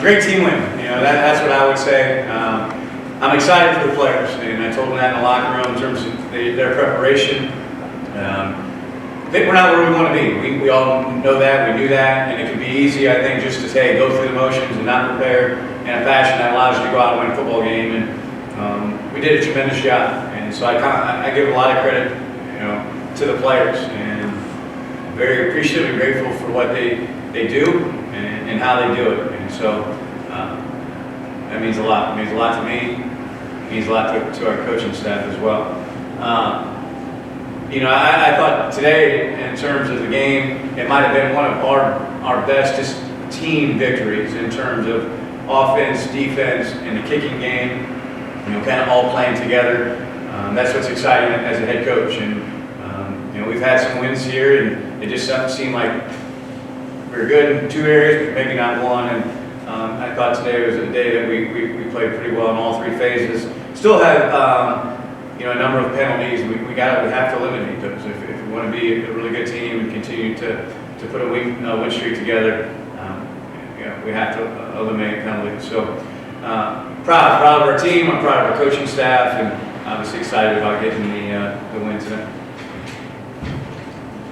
great team win. You know, that's what I would say. I'm excited for the players, and I told them that in the locker room in terms of their preparation. I think we're not where we want to be. We all know that, we knew that, and it could be easy, I think, just to say, go through the motions and not prepare in a fashion that allows you to go out and win a football game. And we did a tremendous job, and so I give a lot of credit, you know, to the players, and I'm very appreciative and grateful for what they do and how they do it. And so that means a lot. It means a lot to me. It means a lot to our coaching staff as well. You know, I thought today, in terms of the game, it might have been one of our best just team victories in terms of offense, defense, and the kicking game. You know, kind of all playing together. That's what's exciting as a head coach. And you know, we've had some wins here, and it just doesn't seem like we're good in two areas, but maybe not one. And I thought today was a day that we played pretty well in all three phases. Still have you know, a number of penalties. We have to eliminate those if we want to be a really good team and continue to put a win streak together. You know, we have to eliminate penalties. So proud of our team. I'm proud of our coaching staff, and obviously excited about getting the win today.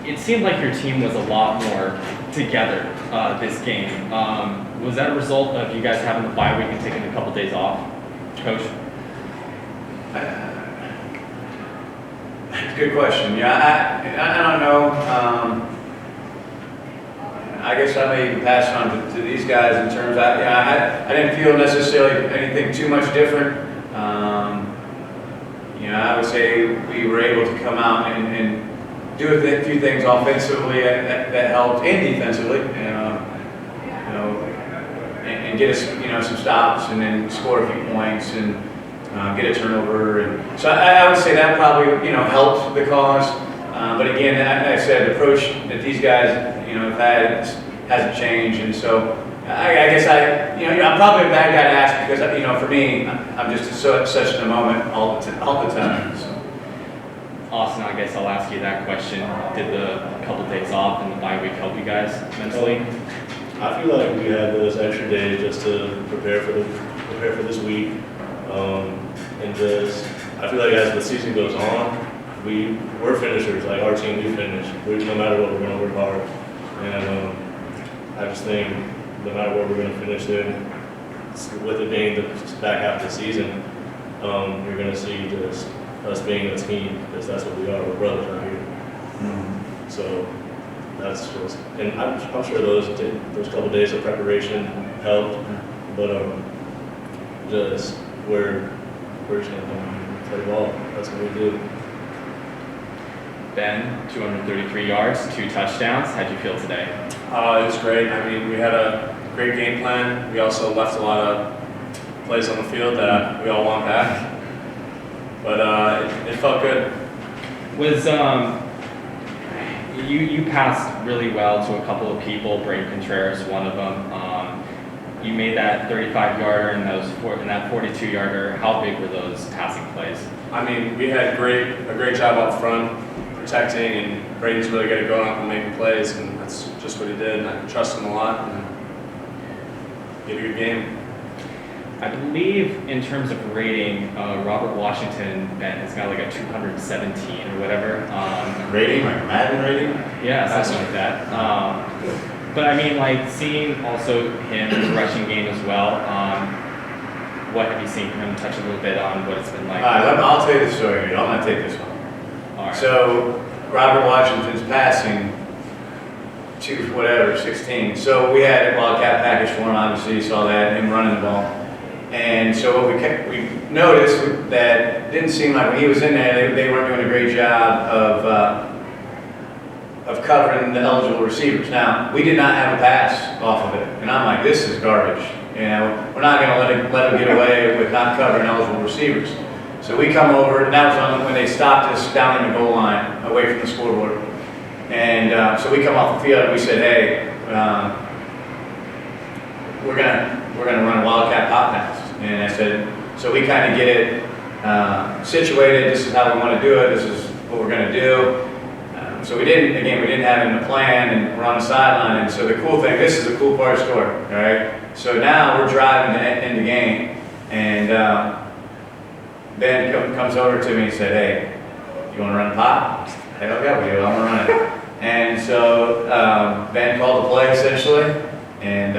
It seemed like your team was a lot more together this game. Was that a result of you guys having the bye week and taking a couple days off, Coach? Good question. Yeah, I don't know. I guess I may even pass it on to these guys in terms of, I didn't feel necessarily anything too much different. You know, I would say we were able to come out and do a few things offensively that helped, and defensively, you know, and get us, you know, some stops, and then score a few points and get a turnover. And so I would say that probably, you know, helped the cause. But again, I said the approach that these guys, you know, have had hasn't changed, and so I guess you know, I'm probably a bad guy to ask because, you know, for me, I'm just such in the moment all the time. So. Austin, I guess I'll ask you that question. Did the couple days off and the bye week help you guys mentally? I feel like we had those extra days just to prepare for this week, and just I feel like as the season goes on, we're finishers. Like our team, we finish. No matter what, we're gonna work hard, and I just think no matter what, we're gonna finish in. With it being the back half of the season, you're gonna see just us being a team, because that's what we are. We're brothers out here. Mm-hmm. So that's just, and I'm sure those couple days of preparation helped, but just we're just gonna come and play ball. That's what we do. Ben, 233 yards, 2 touchdowns. How'd you feel today? It was great. I mean, we had a great game plan. We also left a lot of plays on the field that we all want back. But it felt good. Was you passed really well to a couple of people, Brady Contreras, one of them. You made that 35-yarder and that 42-yarder. How big were those passing plays? I mean, we had a great job up front protecting, and Brady's really good at going up and making plays, and that's just what he did. And I trust him a lot, and he had a good game. I believe in terms of rating, Robert Washington, Ben, has got like a 217 or whatever. Rating, like Madden rating? Yeah, something like that. But I mean, like seeing also him in the rushing game as well. What have you seen from him? Touch a little bit on what it's been like. I'll tell you the story. I'm going to take this one. All right. So Robert Washington's passing to 16. So we had a Wildcat package for him. Obviously, you saw that, him running the ball. And so what we noticed that didn't seem like when he was in there, they weren't doing a great job of covering the eligible receivers. Now, we did not have a pass off of it, and I'm like, this is garbage. You know, we're not going to let them get away with not covering eligible receivers. So we come over, and that was when they stopped us down in the goal line, away from the scoreboard. And so we come off the field, and we said, hey, we're gonna run a Wildcat pop pass. And I said, so we kind of get it situated. This is how we want to do it. This is what we're going to do. So we didn't have it in the plan, and we're on the sideline. And so the cool thing, this is the cool part of the story, all right? So now we're driving in the game, and Ben comes over to me and said, "Hey, you want to run pop?" Hell yeah, we do. I'm gonna run it. And so Ben called the play essentially, and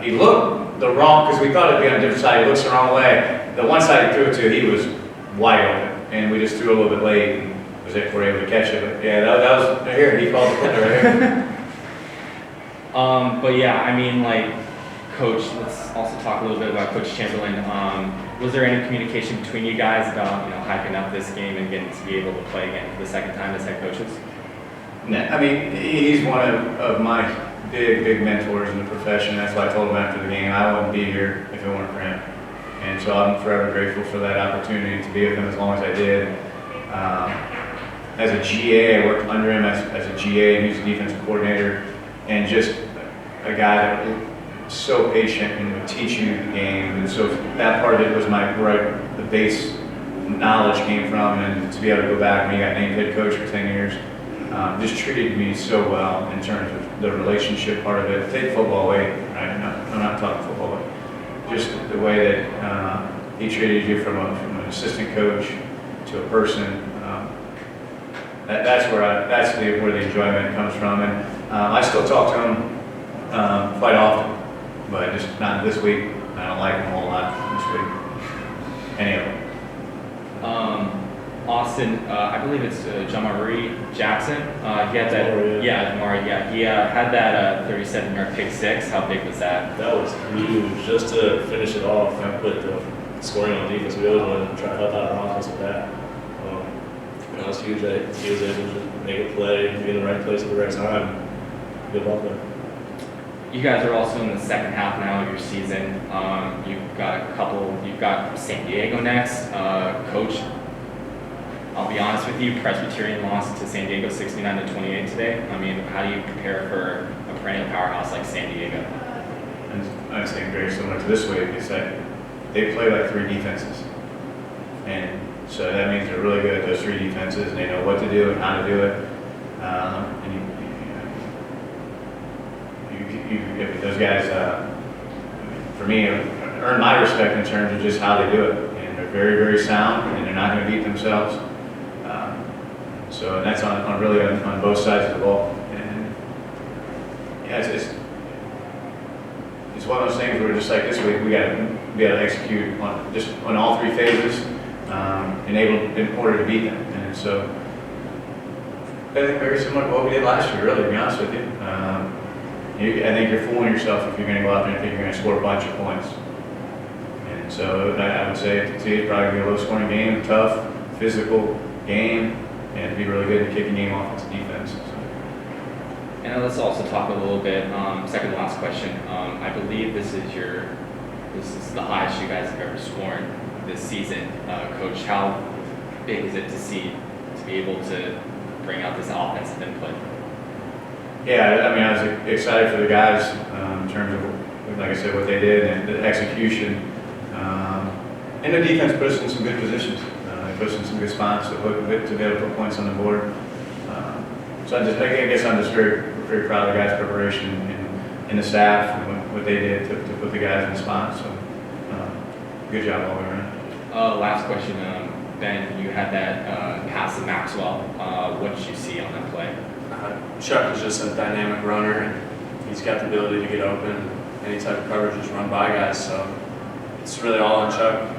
he looked the wrong, because we thought it'd be on a different side. He looks the wrong way. The one side he threw it to, he was wide open, and we just threw a little bit late, and we're able to catch it. But yeah, that was right here. He called the play right here. But yeah, I mean, like, Coach, let's also talk a little bit about Coach Chamberlain. Was there any communication between you guys about, hyping up this game and getting to be able to play again for the second time as head coaches? I mean, he's one of my big mentors in the profession. That's why I told him after the game, I wouldn't be here if it weren't for him. And so I'm forever grateful for that opportunity to be with him as long as I did. As a GA, I worked under him as a GA, and he was a defensive coordinator, and just a guy that was so patient and would teach you the game. And so that part of it was where the base knowledge came from, and to be able to go back when he got named head coach for 10 years, just treated me so well in terms of the relationship part of it. Take football away, right? I'm not talking football, but just the way that he treated you from an assistant coach to a person. That's where the enjoyment comes from, and I still talk to him quite often, but just not this week. I don't like him a whole lot this week. Any of them. Austin, I believe it's Jamari Jackson. He had that, Jamari, Jamari, he had that 37-yard pick six. How big was that? That was huge, just to finish it off with the scoring on defense. We always wanted to try to help out our offense with that. That was huge that he was able to make a play, be in the right place at the right time. Good ball there. You guys are also in the second half now of your season. You've got San Diego next. Coach, I'll be honest with you, Presbyterian lost to San Diego 69-28 today. I mean, how do you prepare for a perennial powerhouse like San Diego? And I think very similar to this week is that they play like three defenses. And so that means they're really good at those three defenses, and they know what to do and how to do it. And those guys, for me, earn my respect in terms of just how they do it. And they're very sound, and they're not going to beat themselves. So that's really on both sides of the ball. And yeah, it's one of those things where just like this week, we got to be able to execute on all three phases, in order to beat them. And so I think very similar to what we did last year, really, to be honest with you. I think you're fooling yourself if you're going to go out there and think you're going to score a bunch of points. And so I would say it's probably be a low-scoring game, tough, physical game, and be really good at kicking game, offense, defense. So. And let's also talk a little bit. Second to last question. I believe this is the highest you guys have ever scored this season, Coach. How big is it to be able to bring out this offensive input? Yeah, I mean, I was excited for the guys in terms of, like I said, what they did and the execution. And the defense put us in some good positions. They put us in some good spots to be able to put points on the board. So I guess I'm just very proud of the guys' preparation and the staff and what they did to put the guys in spots. So good job all the way around. Last question, Ben, you had that pass to Maxwell. What did you see on that play? Chuck is just a dynamic runner, and he's got the ability to get open. Any type of coverage, just run by guys. So it's really all on Chuck.